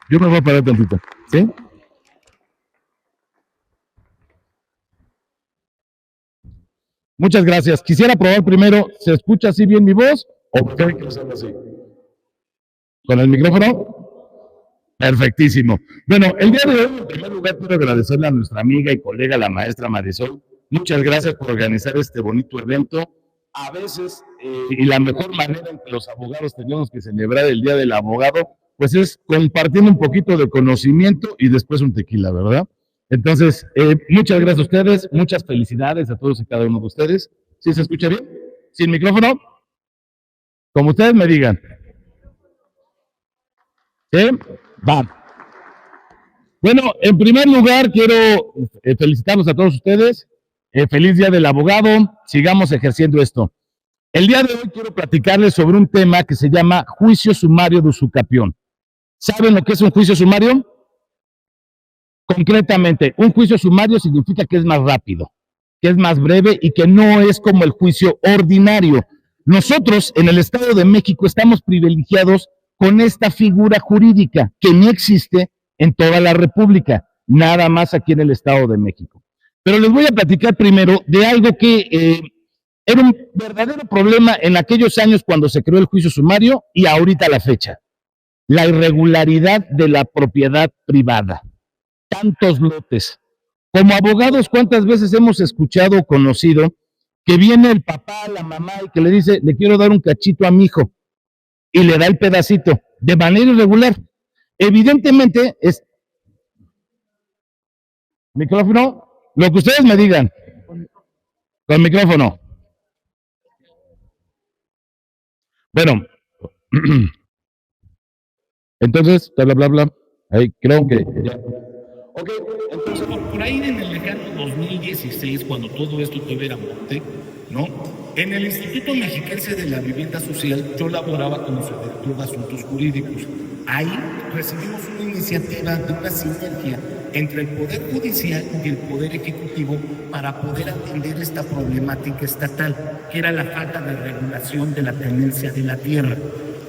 Yo me voy a parar tantito, ¿sí? Muchas gracias. Quisiera probar primero, ¿se escucha así bien mi voz? ¿O prefieren que lo haga así? ¿Con el micrófono? Perfectísimo. Bueno, el día de hoy, en primer lugar, quiero agradecerle a nuestra amiga y colega, la maestra Marisol. Muchas gracias por organizar este bonito evento. A veces, y la mejor manera en que los abogados tenemos que celebrar el Día del Abogado, pues es compartiendo un poquito de conocimiento y después un tequila, ¿verdad? Entonces, muchas gracias a ustedes, muchas felicidades a todos y cada uno de ustedes. ¿Sí se escucha bien? ¿Sin micrófono? Como ustedes me digan. ¿Sí? Va. Bueno, en primer lugar, quiero felicitarlos a todos ustedes. Feliz Día del Abogado. Sigamos ejerciendo esto. El día de hoy quiero platicarles sobre un tema que se llama juicio sumario de usucapión. ¿Saben lo que es un juicio sumario? Concretamente, un juicio sumario significa que es más rápido, que es más breve y que no es como el juicio ordinario. Nosotros en el Estado de México estamos privilegiados con esta figura jurídica que no existe en toda la República, nada más aquí en el Estado de México. Pero les voy a platicar primero de algo que era un verdadero problema en aquellos años cuando se creó el juicio sumario y ahorita la fecha, la irregularidad de la propiedad privada. Tantos lotes. Como abogados, ¿cuántas veces hemos escuchado o conocido que viene el papá, la mamá y que le dice, le quiero dar un cachito a mi hijo y le da el pedacito de manera irregular? Evidentemente es micrófono, lo que ustedes me digan, con micrófono. Bueno, entonces, bla, bla, bla, ahí creo que ya. Ok, entonces por ahí en el lejano 2016, cuando todo esto todavía era monte, ¿no? En el Instituto Mexiquense de la Vivienda Social, yo laboraba como subdirector de asuntos jurídicos. Ahí recibimos una iniciativa de una sinergia entre el Poder Judicial y el Poder Ejecutivo para poder atender esta problemática estatal, que era la falta de regulación de la tenencia de la tierra.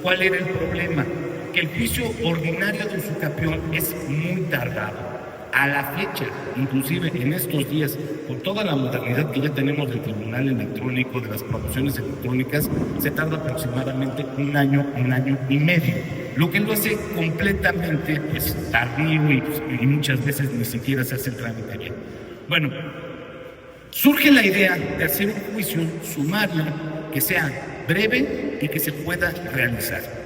¿Cuál era el problema? Que el juicio ordinario de usucapión es muy tardado. A la fecha, inclusive en estos días, con toda la modernidad que ya tenemos del tribunal electrónico, de las promociones electrónicas, se tarda aproximadamente un año y medio, lo que lo hace completamente pues, tardío y muchas veces ni siquiera se hace el trámite bien. Bueno, surge la idea de hacer un juicio sumario que sea breve y que se pueda realizar.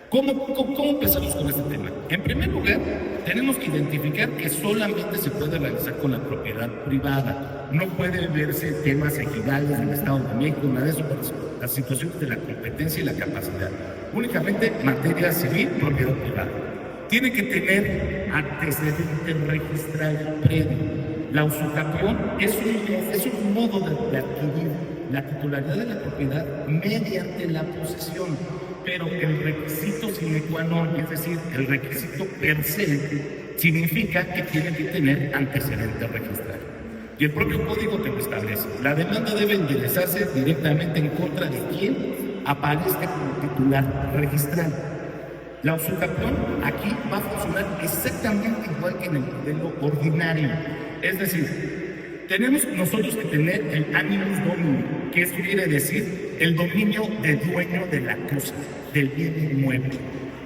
¿Cómo empezamos con este tema? En primer lugar, tenemos que identificar que solamente se puede realizar con la propiedad privada. No puede verse temas ejidales del Estado de México, nada de eso, las situaciones de la competencia y la capacidad. Únicamente materia civil, propiedad privada. Tiene que tener antecedentes registrales previos. La usucapión es un modo de adquirir la titularidad de la propiedad mediante la posesión, pero el requisito sine qua non, es decir, el requisito per se, significa que tiene que tener antecedentes registrados. Y el propio código te lo establece. La demanda debe enderezarse directamente en contra de quien aparezca como titular registrado. La usucapión aquí va a funcionar exactamente igual que en el modelo ordinario. Es decir, tenemos nosotros que tener el animus domini, que eso quiere decir el dominio del dueño de la cosa, del bien inmueble.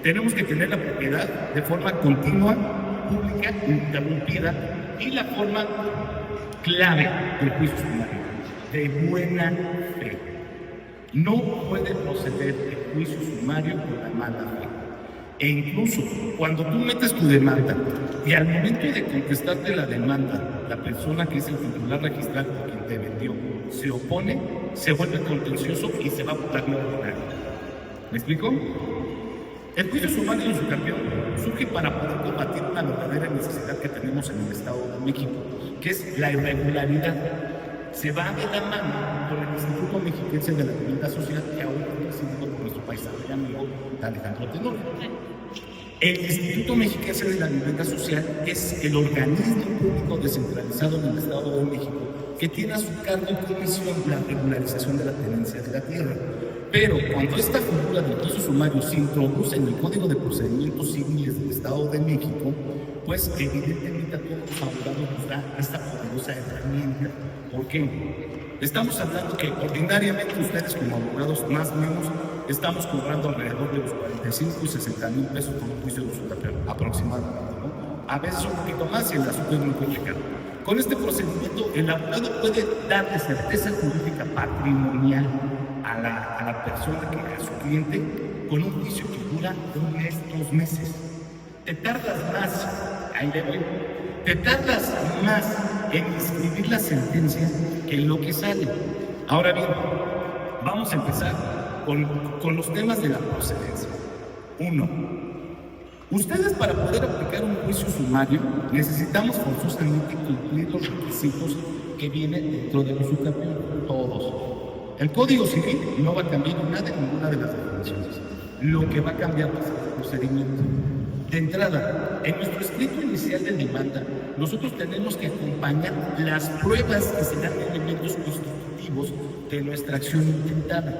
Tenemos que tener la propiedad de forma continua, pública, interrumpida, y la forma clave del juicio sumario, de buena fe. No puede proceder el juicio sumario con la mala fe. E incluso cuando tú metes tu demanda y al momento de contestarte la demanda, la persona que es el titular registrado quien te vendió se opone, se vuelve contencioso y se va a votar no ordinario. ¿Me explico? El juicio sumario de usucapión surge para poder combatir una verdadera necesidad que tenemos en el Estado de México, que es la irregularidad. Se va de la mano con el Instituto Mexiquense de la Vivienda Social, que ahora está presidido por nuestro paisano y amigo Alejandro Tenorio. El Instituto Mexiquense de la Vivienda Social es el organismo público descentralizado en el Estado de México que tiene a su cargo y comisión la regularización de la tenencia de la tierra. Pero cuando esta figura del juicio sumario se introduce en el Código de Procedimientos Civiles del Estado de México, pues evidentemente a todos los abogados nos da esta poderosa herramienta. ¿Por qué? Estamos hablando que ordinariamente ustedes como abogados más o menos estamos cobrando alrededor de los 45 y 60 mil pesos por un juicio de usucapión, aproximadamente, ¿no? A veces un poquito más si el asunto es muy complicado. Con este procedimiento, el abogado puede darle certeza jurídica patrimonial a la persona, a su cliente, con un juicio que dura 1 mes, 2 meses. Te tardas más, ahí le voy, te tardas más en inscribir la sentencia que en lo que sale. Ahora bien, vamos a empezar con los temas de la procedencia. 1. Ustedes, para poder aplicar un juicio sumario, necesitamos forzosamente cumplir los requisitos que vienen dentro del usucapión, todos. El Código Civil no va a cambiar nada en ninguna de las definiciones. Lo que va a cambiar va a ser el procedimiento. De entrada, en nuestro escrito inicial de demanda, nosotros tenemos que acompañar las pruebas que serán elementos constitutivos de nuestra acción intentada.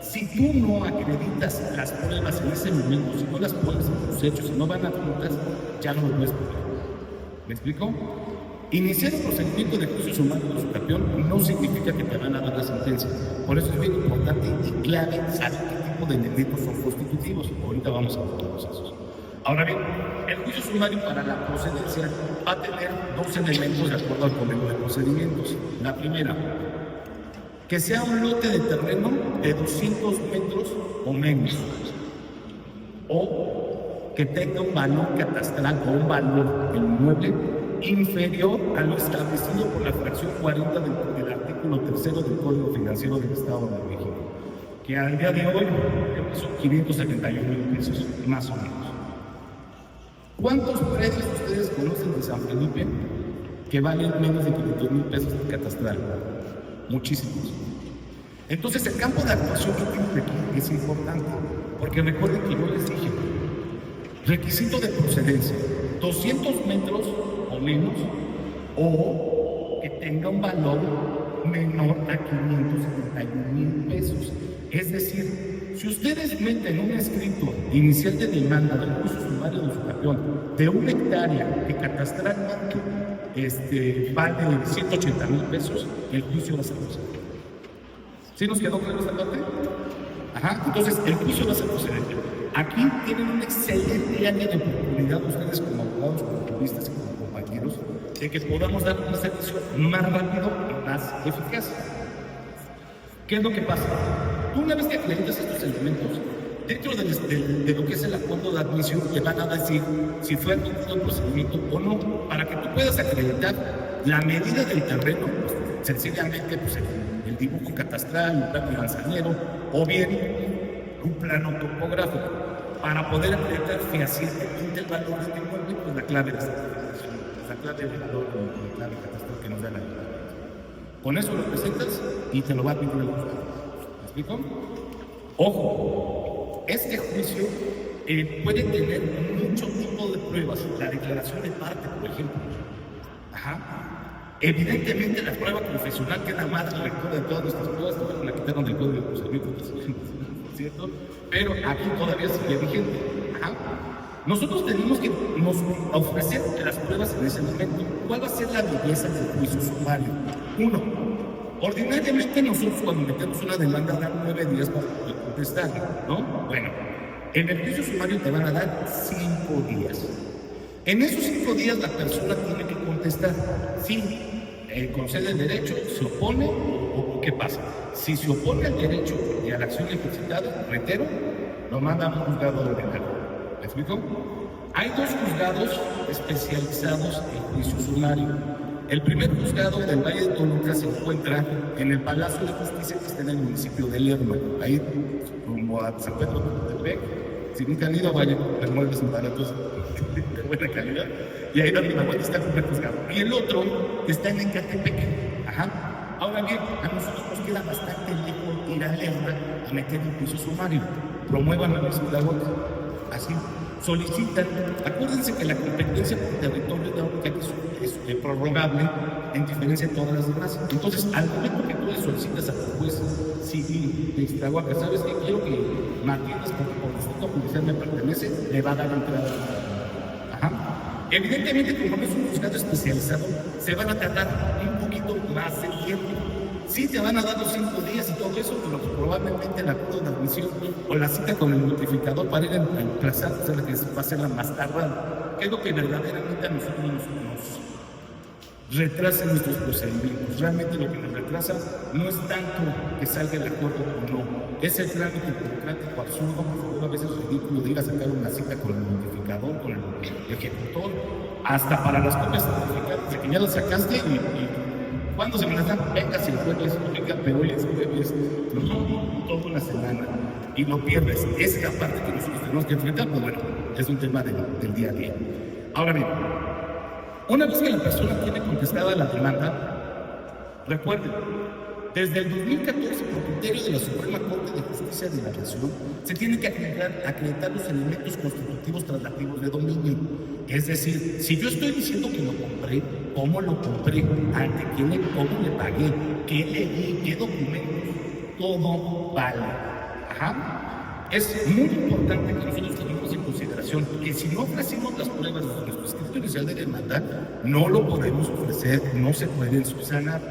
Si tú no acreditas las pruebas en ese momento, si no las pones en tus hechos, si no van adjuntas, ya no lo puedes poner. ¿Me explico? Iniciar un procedimiento de juicio sumario de usucapión no significa que te van a dar la sentencia. Por eso es bien importante y clave saber qué tipo de elementos son constitutivos. Ahorita vamos a ver todos esos. Ahora bien, el juicio sumario para la procedencia va a tener 2 elementos de acuerdo al Código de Procedimientos. La primera, que sea un lote de terreno de 200 metros o menos, o que tenga un valor catastral o un valor del inmueble inferior a lo establecido por la fracción 40 del artículo 3 del Código Financiero del Estado de México, que al día de hoy son 571,000 pesos, más o menos. ¿Cuántos predios ustedes conocen de San Felipe que valen menos de 500,000 pesos de catastral? Muchísimos. Entonces, el campo de actuación que tienen aquí es importante, porque recuerden que yo les dije, requisito de procedencia, 200 metros o menos, o que tenga un valor menor a 571,000 pesos. Es decir, si ustedes meten un escrito inicial de demanda del juicio sumario de usucapión de 1 hectárea que catastralmente vale 180,000 pesos, el juicio va a ser procedente. ¿Sí nos quedó claro esta parte? Ajá, entonces el juicio va a ser procedente. Aquí tienen un excelente área de oportunidad ustedes como abogados, como juristas y como compañeros, de que podamos dar un servicio más rápido y más eficaz. ¿Qué es lo que pasa? Tú, una vez que acreditas estos elementos, dentro de lo que es el acuerdo de admisión, te van a decir si fue admitido el procedimiento o no, para que tú puedas acreditar la medida del terreno, pues, sencillamente pues, el dibujo catastral, un plano manzanero, o bien un plano topográfico, para poder acreditar fehacientemente el valor de este inmueble, pues la clave de esta certificación, la clave del valor, la clave catastral que nos da la ley. Con eso lo presentas y te lo va a admitir el juzgado. ¿Me explico? Ojo, este juicio puede tener muchos tipos de pruebas. La declaración de parte, por ejemplo. Ajá. Evidentemente, la prueba confesional, que es la madre lectura de todas nuestras pruebas, que la quitaron del Código de Procedimientos, ¿cierto? Pero aquí todavía sigue vigente. Ajá. Nosotros tenemos que ofrecer las pruebas en ese momento. ¿Cuál va a ser la belleza del juicio sumario? 1. Ordinariamente nosotros cuando metemos una demanda dan 9 días para poder contestar, ¿no? Bueno, en el juicio sumario te van a dar 5 días. En esos 5 días la persona tiene que contestar si concede el derecho, se opone o qué pasa. Si se opone al derecho y a la acción ejercitada, reitero, lo manda a un juzgado de penal. ¿Me explico? Hay 2 juzgados especializados en juicio sumario. El primer juzgado del Valle de Toluca se encuentra en el Palacio de Justicia que está en el municipio de Lerma. Ahí, como a San Pedro de Tepec, si nunca han ido, vayan, les muebles en baratos de buena calidad. Y ahí donde la vuelta está el primer juzgado. Y el otro está en Ecatepec. Ajá. Ahora bien, a nosotros nos queda bastante lejos ir a Lerma a meter un juicio sumario. Promuevan la misma la vuelta. Así, solicitan, acuérdense que la competencia por territorio de la es prorrogable en diferencia de todas las demás. Entonces, al momento que tú le solicitas a tu juez civil de Iztahuaca, ¿sabes qué? Quiero que Martínez, porque por distrito judicial me pertenece, le va a dar entrada. Evidentemente, como no es un juzgado especializado, se van a tardar un poquito más de tiempo. Sí, te van a dar los 5 días y todo eso, pero probablemente el acuerdo de admisión o la cita con el notificador para ir a emplazar va a ser la más tardada, que es lo que verdaderamente a nosotros nos retrasa nuestros procedimientos. Realmente lo que nos retrasa no es tanto que salga el acuerdo o no, es el trámite burocrático absurdo, a veces ridículo, de ir a sacar una cita con el notificador, con el ejecutor, hasta para las copias certificadas, de que ya las sacaste y ¿cuándo se me las dan? Venga, si el jueves, venga, pero hoy es jueves, no, toda una semana, y lo pierdes. Esa es la parte que nosotros tenemos que enfrentar, pues bueno, es un tema del día a día. Ahora bien, una vez que la persona tiene contestada la demanda, recuerden, desde el 2014, por criterio de la Suprema Corte de Justicia de la Nación, se tienen que acreditar los elementos constitutivos traslativos de dominio. Es decir, si yo estoy diciendo que lo compré, ¿cómo lo compré? ¿Ante quién cómo le pagué? ¿Qué le di? ¿Qué documentos? Todo vale. Ajá. Es muy importante que nosotros tengamos en consideración que si no ofrecemos las pruebas de nuestro escrito inicial de demanda, no lo podemos ofrecer, no se pueden subsanar.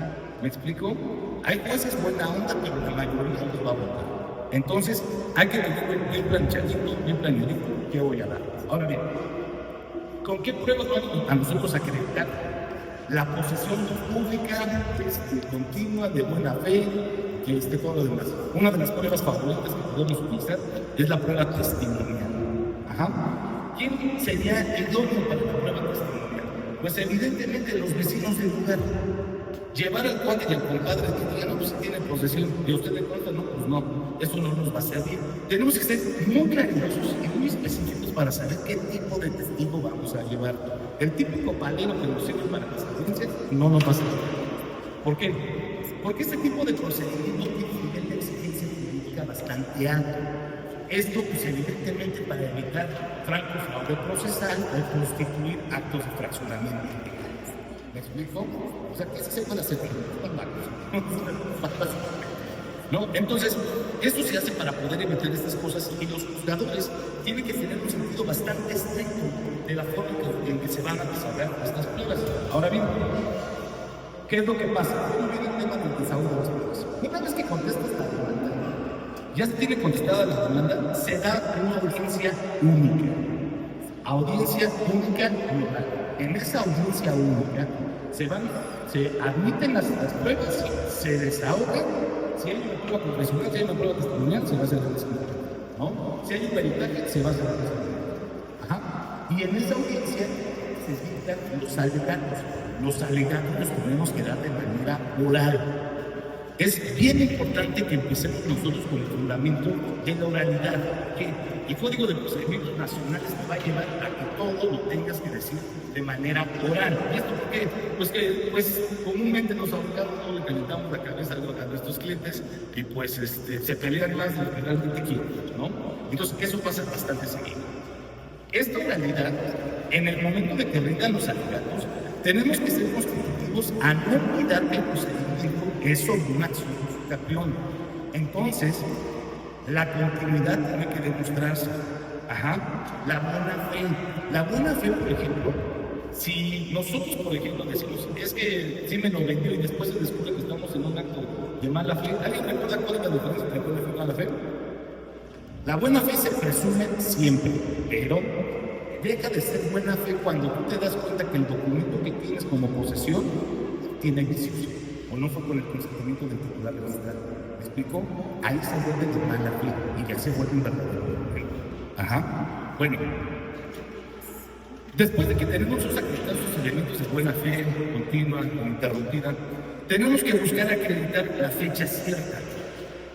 ¿Me explico? Hay jueces buena onda, pero la mayoría los va a votar. Entonces, hay que tener bien planchadito, bien planeadito, ¿qué voy a dar? Ahora bien, ¿con qué pruebas van a nosotros acreditar? La posesión pública, continua, de buena fe, todo lo demás. Una de las pruebas favoritas que podemos utilizar es la prueba testimonial. Ajá. ¿Quién sería idóneo para la prueba testimonial? Pues evidentemente los vecinos del lugar. Llevar al cuate y al compadre que digan, no, pues si tiene posesión, y a usted le cuenta, no, pues no, eso no nos va a servir. Tenemos que ser muy claridosos y muy específicos para saber qué tipo de testigo vamos a llevar. El típico palero que nos sirve para las audiencias no nos va a servir. ¿Por qué? Porque este tipo de procedimiento tiene un nivel de exigencia jurídica bastante alto. Esto, pues evidentemente, para evitar franco fraude procesal o constituir actos de fraccionamiento. ¿Me explico? O sea, que se van a hacer ¿no? Entonces, esto se hace para poder evitar estas cosas y los juzgadores tienen que tener un sentido bastante estricto de la forma en que se van a desarrollar estas pruebas. Ahora bien, ¿qué es lo que pasa? ¿Cómo viene el tema del desahogo de las pruebas? Una vez que contestas la demanda, ya se tiene contestada la demanda, se da una audiencia única. Audiencia única global. En esa audiencia única se admiten las pruebas, se desahogan. Si hay una prueba profesional, si hay una prueba testimonial, se va a hacer el desahogo, ¿no? Si hay un peritaje, se va a hacer el desahogo. Ajá. Y en esa audiencia se citan los alegatos. Los alegatos los tenemos que dar de manera oral. Es bien importante que empecemos nosotros con el fundamento de la oralidad, que el Código de Procedimientos Nacionales te va a llevar a que todo lo tengas que decir de manera oral. ¿Y esto por qué? Pues que comúnmente los abogados no le calentamos la cabeza a nuestros clientes y pues se pelean más de lo que realmente quieren, ¿no? Entonces eso pasa bastante seguido. Esta oralidad, en el momento de que vengan los alegatos, tenemos que ser constitutivos a no olvidar que el procedimiento es sobre una acción campeón. Entonces, la continuidad tiene que demostrarse. Ajá. La buena fe. La buena fe, por ejemplo, si nosotros, por ejemplo, decimos, es que sí me lo vendió y después se descubre que estamos en un acto de mala fe, ¿alguien recuerda cuál es la diferencia entre buena fe y mala fe? La buena fe se presume siempre, pero deja de ser buena fe cuando tú te das cuenta que el documento que tienes como posesión tiene vicios o no fue con el consentimiento del titular de la ciudad. ¿Me explico? Ahí se vuelve de mala fe y ya se vuelve un verdadero documento. Ajá. Bueno, después de que tenemos esos acreditados elementos de buena fe, continua, ininterrumpida, tenemos que buscar acreditar la fecha cierta.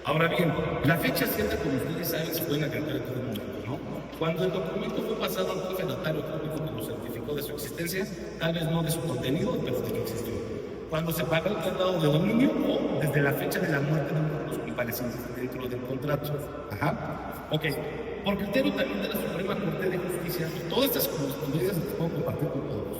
Ahora bien, la fecha cierta, como ustedes saben, se pueden acreditar en todo el mundo, ¿no? Cuando el documento fue pasado a un jefe notario público que lo certificó de su existencia, tal vez no de su contenido, pero de que existió. Cuando se paga el tratado de dominio o desde la fecha de la muerte de los comparecientes dentro del contrato. Ajá. Ok. Por criterio también de la Suprema Corte de Justicia, todas estas correspondencias las puedo compartir con todos.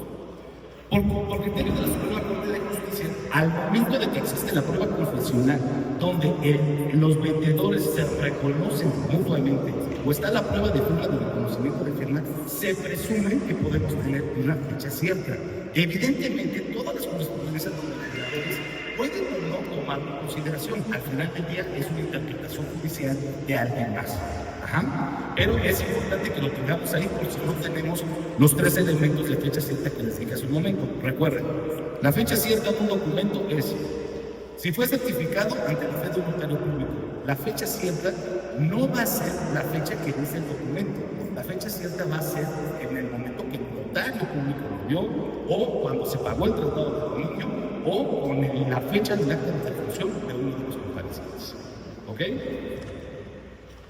Por criterio de la Suprema Corte de Justicia, al momento de que existe la prueba confesional, donde los vendedores se reconocen mutuamente, o está la prueba de firma de reconocimiento de firma, se presume que podemos tener una fecha cierta. Evidentemente, todas las jurisprudencias de los legisladores pueden o no tomarlo en consideración. Al final del día es una interpretación judicial de alguien más. Pero es importante que lo tengamos ahí, porque si no tenemos los 3 elementos de fecha cierta que les dije hace un momento. Recuerden, la fecha cierta de un documento es, si fue certificado ante la fe de un notario público, la fecha cierta no va a ser la fecha que dice el documento. La fecha cierta va a ser en el momento que el notario público lo dio, o cuando se pagó el tratado de dominio, o con la fecha del acta de defunción de uno de los comparecientes. ¿Ok?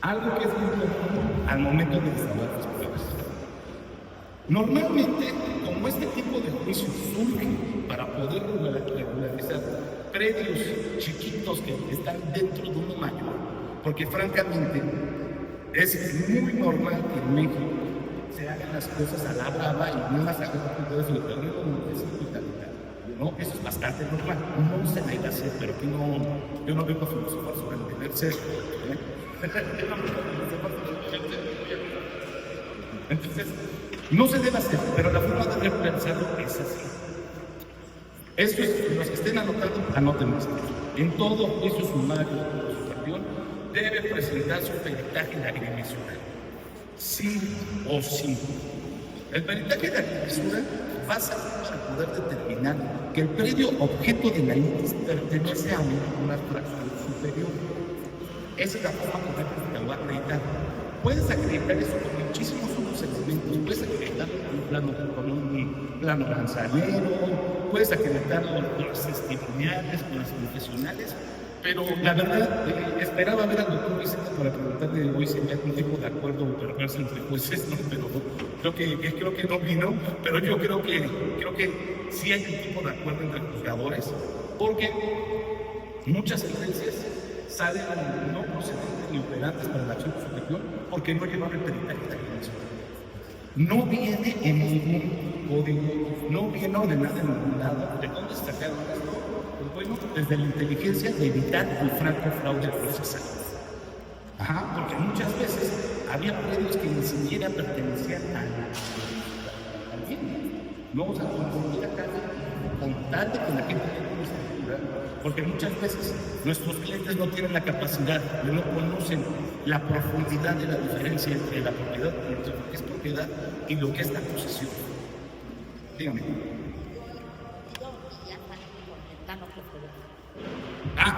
Algo que es muy común al momento de desahogar las pruebas. Normalmente, como este tipo de juicios surgen para poder regularizar predios chiquitos que están dentro de uno mayor, porque francamente es muy normal que en México se hagan las cosas a la brava y no las hagan con eso de terreno, ¿no? Eso es bastante normal. No se debe hacer, pero que yo no vengo a filosofar sobre el deber ser. Entonces, no se debe hacer, pero la forma de regularizarlo es así. Esto es, los que estén anotando, anoten esto. En todo juicio sumario o sustracción debe presentarse un peritaje de agrimensura. Sí o sí. El peritaje de agrimensura va a servir para poder determinar que el predio objeto de la litis pertenece a una fracción superior. Esa es la forma correcta de que lo va a acreditar. Puedes acreditar eso con muchísimos otros elementos. Puedes acreditarlo con un plano manzanero, puedes acreditarlo con las testimoniales, con las confesionales, pero la verdad, esperaba ver al doctor Vicente para preguntarle hoy si había algún tipo de acuerdo o perverso entre jueces, ¿no? Pero creo que no vino, pero yo creo que sí hay un tipo de acuerdo entre juzgadores, porque muchas sentencias salen no procedentes ni operantes para la acción superior porque no llevan el peritaje de agrimensura. No viene en ningún código, no viene ordenado en ningún lado. ¿De dónde sacaron esto? Pues bueno, desde la inteligencia de evitar el franco fraude procesal. Porque muchas veces había predios que ni siquiera pertenecían a la no, o sea, con tal de que la gente tenga una estructura, porque muchas veces nuestros clientes no tienen la capacidad, no conocen la profundidad de la diferencia entre la propiedad, entre lo que es propiedad y lo que es la posesión. Dígame.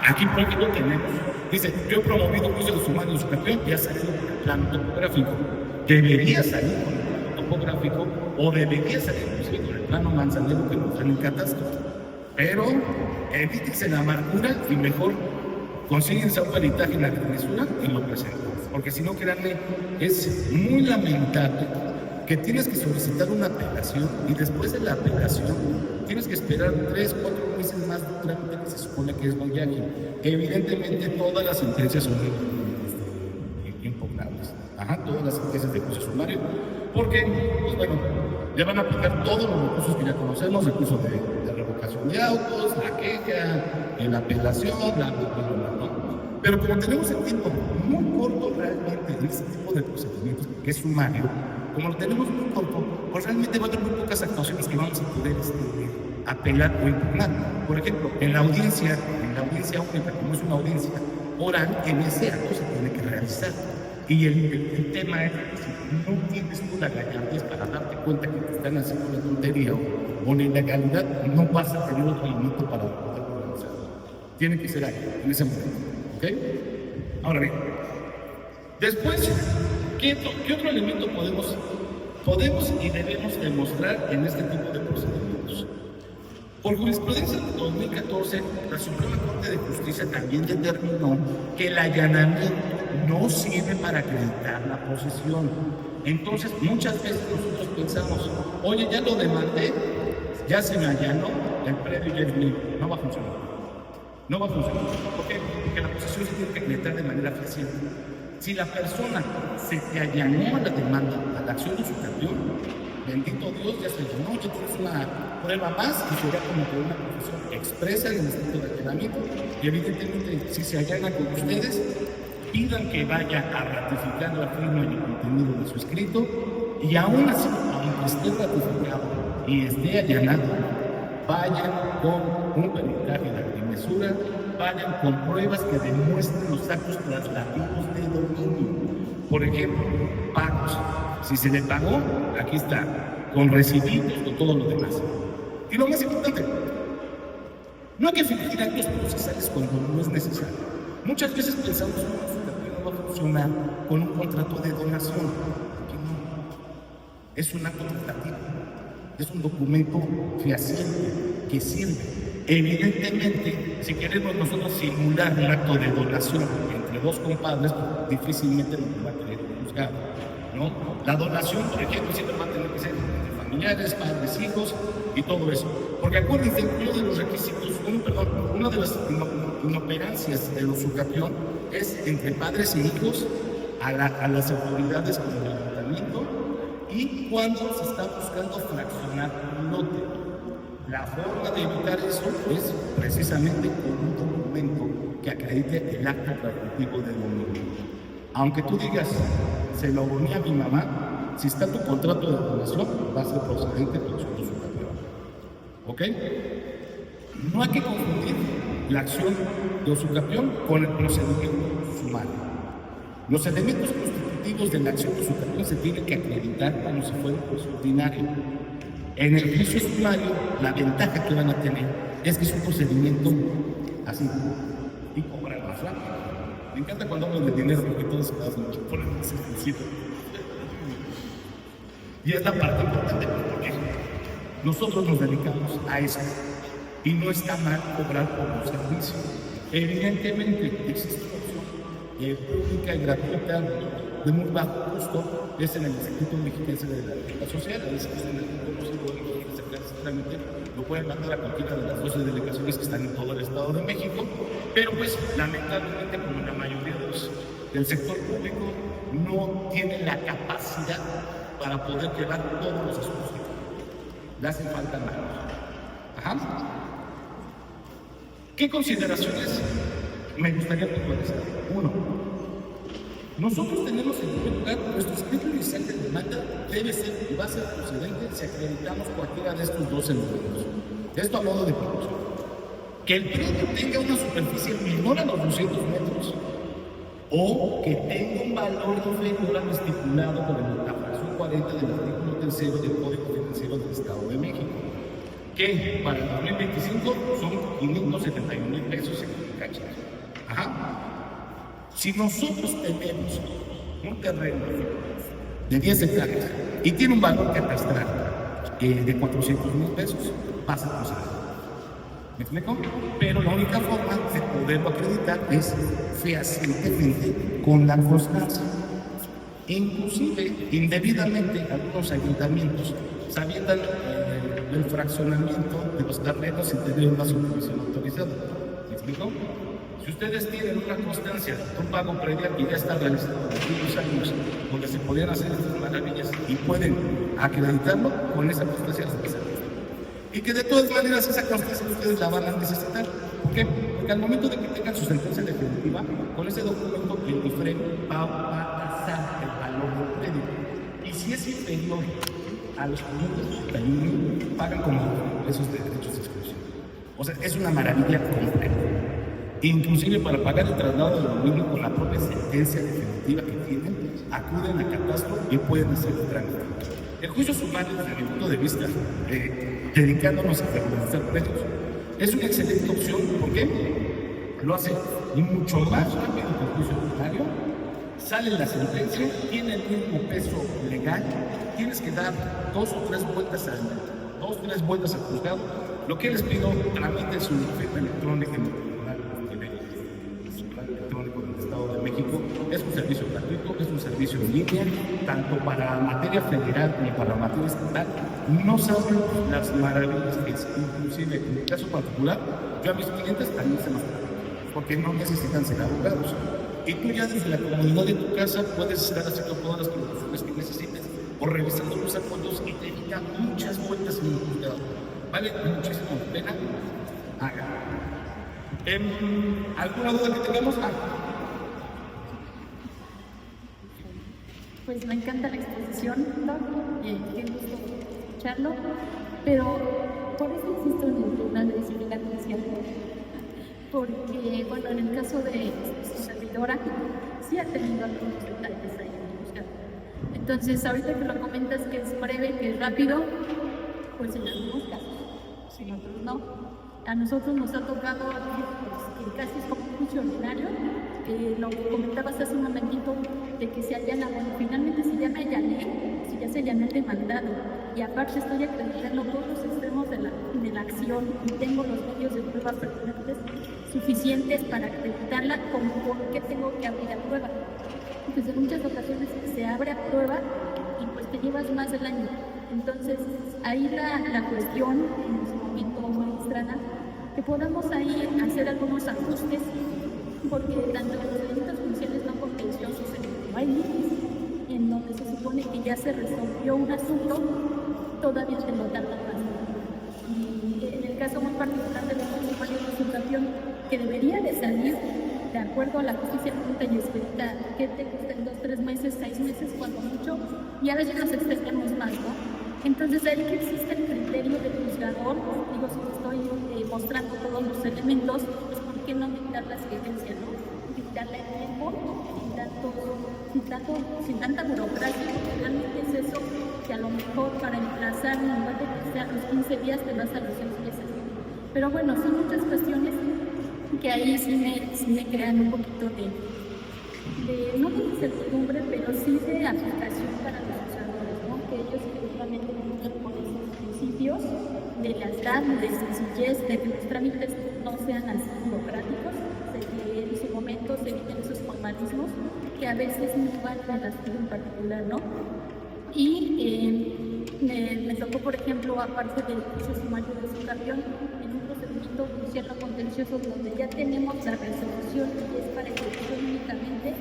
Aquí por aquí lo tenemos. Dice, yo he promovido juicios sumarios superior y ha salido por el plano topográfico. Debería salir con el plano topográfico o debería salir inclusive con el plano manzanero que nos dan en catastro. Pero evítense la amargura y mejor consíguense un peritaje en la agrimensura y lo presentan. Porque si no, créanme, es muy lamentable que tienes que solicitar una apelación y después de la apelación tienes que esperar 3, 4 meses más de un trámite que se supone que es muy ágil. Evidentemente todas las sentencias son impugnables. Todas las sentencias de juicio sumario, porque, pues bueno, le van a aplicar todos los recursos que ya conocemos, recursos de revocación de autos, la queja, la apelación, ¿no? Pero como tenemos el tiempo muy corto realmente en este tipo de procedimientos, que es sumario, como lo tenemos muy corto, pues realmente va a haber muy pocas actuaciones que vamos a poder apelar o impugnar. Por ejemplo, en la audiencia única, como es una audiencia oral, en ese acto se tiene que realizar. Y el tema es que si no tienes tú la gallardía para darte cuenta que te están haciendo una tontería o la ilegalidad, no vas a tener otro elemento para poder realizar. Tiene que ser ahí, en ese momento. ¿Ok? Ahora bien, después, ¿qué otro elemento podemos y debemos demostrar en este tipo de procedimientos? Por jurisprudencia de 2014, la Suprema Corte de Justicia también determinó que el allanamiento no sirve para acreditar la posesión. Entonces, muchas veces nosotros pensamos, oye, ya lo demandé, ya se me allanó, el predio ya es mío. No va a funcionar. No va a funcionar. ¿Por qué? Porque la posesión se tiene que acreditar de manera fehaciente. Si la persona se te allanó a la demanda, a la acción de superior, bendito Dios, ya se llenó, ya tienes una prueba más y sería como que una profesión expresa en el instituto de entrenamiento. Y evidentemente, si se allanan con ustedes, pidan que vaya a ratificar la firma y el contenido de su escrito, y aún así, aunque esté ratificado y esté allanado, vayan con un peritaje de agrimesura, vayan con pruebas que demuestren los actos traslativos de dominio. Por ejemplo, pagos. Si se le pagó, aquí está, con recibidos, con todo lo demás. Y lo más importante, no hay que fingir actos procesales cuando no es necesario. Muchas veces pensamos que una sucapión no va a funcionar con un contrato de donación. Aquí no. Es un acto tratativo. Es un documento fehaciente que sirve. Evidentemente, si queremos nosotros simular un acto de donación entre dos compadres, difícilmente lo va a tener que juzgar, ¿no? La donación, por ejemplo, siempre va a tener que ser entre familiares, padres, hijos y todo eso. Porque acuérdense, uno de los requisitos, una de las inoperancias de los sucapión es entre padres e hijos a las autoridades como el ayuntamiento, y cuando se está buscando fraccionar un lote. La forma de evitar eso es precisamente con un documento que acredite el acto traslativo del dominio. Aunque tú digas, se lo aboné a mi mamá, si está tu contrato de donación, va a ser procedente con su sucapión. ¿Ok? No hay que confundir la acción de usucapión con el procedimiento sumario. Los elementos constitutivos de la acción de usucapión se tienen que acreditar como si fuera un proceso ordinario. En el juicio sumario, la ventaja que van a tener es que es un procedimiento así y cobran más rápido. Me encanta cuando hablo de dinero porque todos se hacen mucho por el principio. Y es la parte importante porque nosotros nos dedicamos a eso. Y no está mal cobrar por un servicio. Evidentemente existe una opción pública y gratuita de muy bajo costo, es en el Instituto Mexicano de la Vivienda Social, es en el conocido exactamente, lo pueden mandar a cualquiera de las 12 delegaciones que están en todo el Estado de México, pero pues lamentablemente como la mayoría del sector público no tiene la capacidad para poder llevar todos los asuntos. Le hacen falta manos. Ajá. ¿Qué consideraciones me gustaría puntualizar? Uno, nosotros tenemos en primer lugar nuestro escrito inicial de demanda debe ser y va a ser procedente si acreditamos cualquiera de estos dos elementos. Esto a modo de producción. Que el predio tenga una superficie menor a los 200 metros o que tenga un valor inferior al estipulado por la fracción 40 del artículo 3 del Código Financiero del Estado de México, que para el 2025 son 571,000 pesos en cacha. Ajá. Si nosotros tenemos un terreno de 10 hectáreas y tiene un valor catastral de 400,000 pesos, pasa a proceder. ¿Me explico? Pero la única forma de poderlo acreditar es fehacientemente con la constancia. Inclusive, indebidamente, algunos ayuntamientos sabiendo el fraccionamiento de los terrenos sin tener una supervisión autorizada. ¿Me explico? Si ustedes tienen una constancia de un pago previo que ya está realizado en unos años, donde se podían hacer estas maravillas y pueden acreditarlo, con esa constancia se hace. Y que de todas maneras esa constancia ustedes la van a necesitar. ¿Por qué? Porque al momento de que tengan su sentencia definitiva, con ese documento el IFREM va a pasar el valor del crédito. Y si es inferior a los 531,000, pagan como esos de derechos de exclusión. O sea, es una maravilla completa. Inclusive para pagar el traslado del dominio con la propia sentencia definitiva que tienen, acuden a catastro y pueden hacer el trámite. El juicio sumario, desde mi punto de vista, dedicándonos a regularizar precios, es una excelente opción. ¿Por qué? Lo hace mucho más rápido que el juicio sumario. Sale la sentencia, tiene el mismo peso legal, tienes que dar 2 o 3 vueltas al juzgado. Lo que les pido, tramiten su firma electrónica en el Tribunal Electrónico del Estado de México. Es un servicio gratuito, es un servicio en línea, tanto para materia federal como para materia estatal. No saben las maravillas que es. Inclusive, en mi caso particular, yo a mis clientes también se los trato, porque no necesitan ser abogados. Y tú ya desde la comodidad de tu casa puedes estar haciendo todas las producciones que necesites. o revisando los acuerdos y te evita muchas vueltas en el juzgado. Vale muchísimo la pena. Haga. ¿Alguna duda que tengamos? Pues me encanta la exposición, Doc, qué gusto escucharlo, pero por eso insisto en el Tribunal de Disciplina Judicial, porque, bueno, en el caso de su servidora, sí ha tenido algunos detalles ahí en el juzgado. Entonces, ahorita que lo comentas que es breve, que es rápido, pues en algunos casos, en otros no. A nosotros nos ha tocado, pues, que casi es como un juicio ordinario. Lo que comentabas hace un momentito de que se allana, bueno, finalmente si ya me allané, si ya se allanó el demandado y aparte estoy acreditando todos los extremos de la acción y tengo los medios de prueba pertinentes suficientes para acreditarla, como por qué tengo que abrir a prueba. Pues en muchas ocasiones se abre a prueba y pues te llevas más del año. Entonces ahí la cuestión en su momento, magistrada, que podamos ahí hacer algunos ajustes, porque tanto en los delitos judiciales no contenciosos como hay en donde se supone que ya se resolvió un asunto, todavía se lo tarda más. Y en el caso muy particular de la Sumario de Sustración, que debería de salir de acuerdo a la justicia junta y expedita, que te gusta en 2, 3 meses, 6 meses, cuando mucho, y a veces nos extendemos más, ¿no? Entonces, ahí que existe el criterio del juzgador, digo, si estoy mostrando todos los elementos, pues ¿por qué no dictar la exigencia, no? Dictarle el tiempo, sin tanta burocracia, porque realmente es eso que a lo mejor para emplazar, en lugar de que sea los 15 días, te vas a los 6 meses. Pero bueno, son muchas cuestiones que ahí sí me crean un poquito no de incertidumbre, pero sí de aplicación para los usuarios, ¿no? Que ellos efectivamente cumplan con esos principios de lealtad, de sencillez, de que los trámites no sean así burocráticos, de que en su momento se eviten esos formalismos que a veces no van a la en particular, ¿no? Y me tocó, por ejemplo, aparte del juicio sumario de Sustración, en un procedimiento judicial no contencioso donde ya tenemos la resolución y es para ejecución únicamente,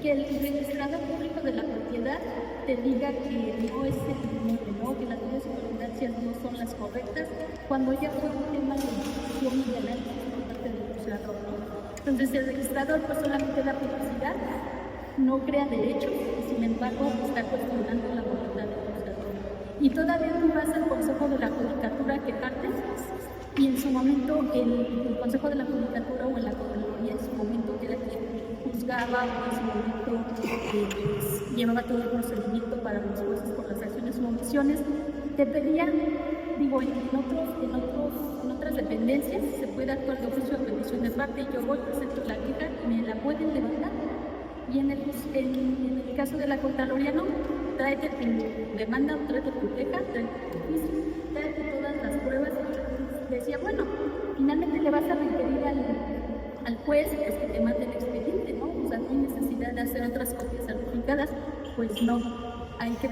que el registrador público de la propiedad te diga que no es el inmueble, ¿no? Que las leyes de coordinación no son las correctas, cuando ya fue un tema de discusión y de análisis por parte del juzgador, ¿no? Entonces el registrador pues solamente da publicidad, no crea derechos y sin embargo está cuestionando la voluntad del juzgador. Y todavía tú vas al Consejo de la Judicatura a quejarte y en su momento el Consejo de la Judicatura o en la Contraloría en su momento que era quien juzgaba o en su momento llevaba todo el procedimiento para los jueces por las acciones o omisiones, te pedían, digo, en otras dependencias se puede actuar de oficio de petición de parte, yo voy, presento la queja, me la pueden levantar. Y en el caso de la Contraloría, no, tráete tu demanda, tráete tu queja, tráete tu juicio, tráete todas las pruebas. Y decía, bueno, finalmente le vas a requerir al juez pues, que te mande el expediente, ¿no? O sea, no hay necesidad de hacer otras copias certificadas, pues no, hay que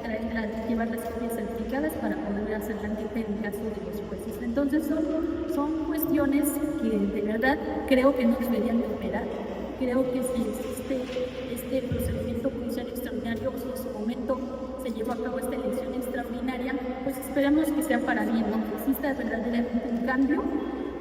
llevar las copias certificadas para poder hacer la queja en caso de los jueces. Entonces son cuestiones que de verdad creo que no deberían de operar. Creo que si existe este procedimiento judicial extraordinario, si en su momento se llevó a cabo esta elección extraordinaria, pues esperamos que sea para bien, ¿no? Que exista verdaderamente un cambio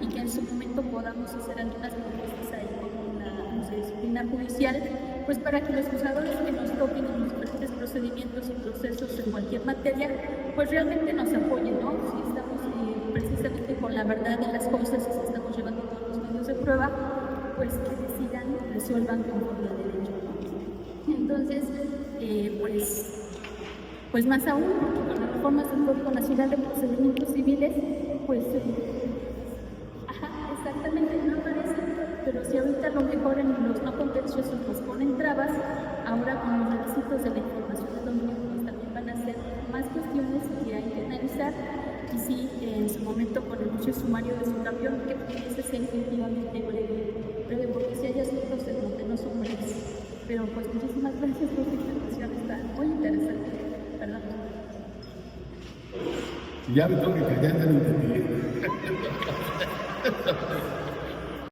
y que en su momento podamos hacer algunas propuestas ahí con la disciplina judicial, pues para que los juzgadores que nos toquen en los diferentes procedimientos y procesos en cualquier materia, pues realmente nos apoyen, ¿no? Si estamos precisamente con la verdad de las cosas y si estamos llevando todos los medios de prueba, pues que decidan, resuelvan conforme al derecho, ¿no? Entonces, pues más aún, porque con las reformas del Código Nacional de Procedimientos Civiles, pues, exactamente, no aparece, pero si ahorita a lo mejor en los no contenciosos nos ponen trabas, ahora con los requisitos de la información de dominio, pues también van a ser más cuestiones que hay que analizar. Y sí, en su momento con el juicio sumario de Sustración, que pudiese ser efectivamente breve, porque si hay asuntos en donde no son breves. Pero pues muchísimas gracias por su intervención, está muy interesante, ¿verdad? Ya me tengo que callar, ya no entendí.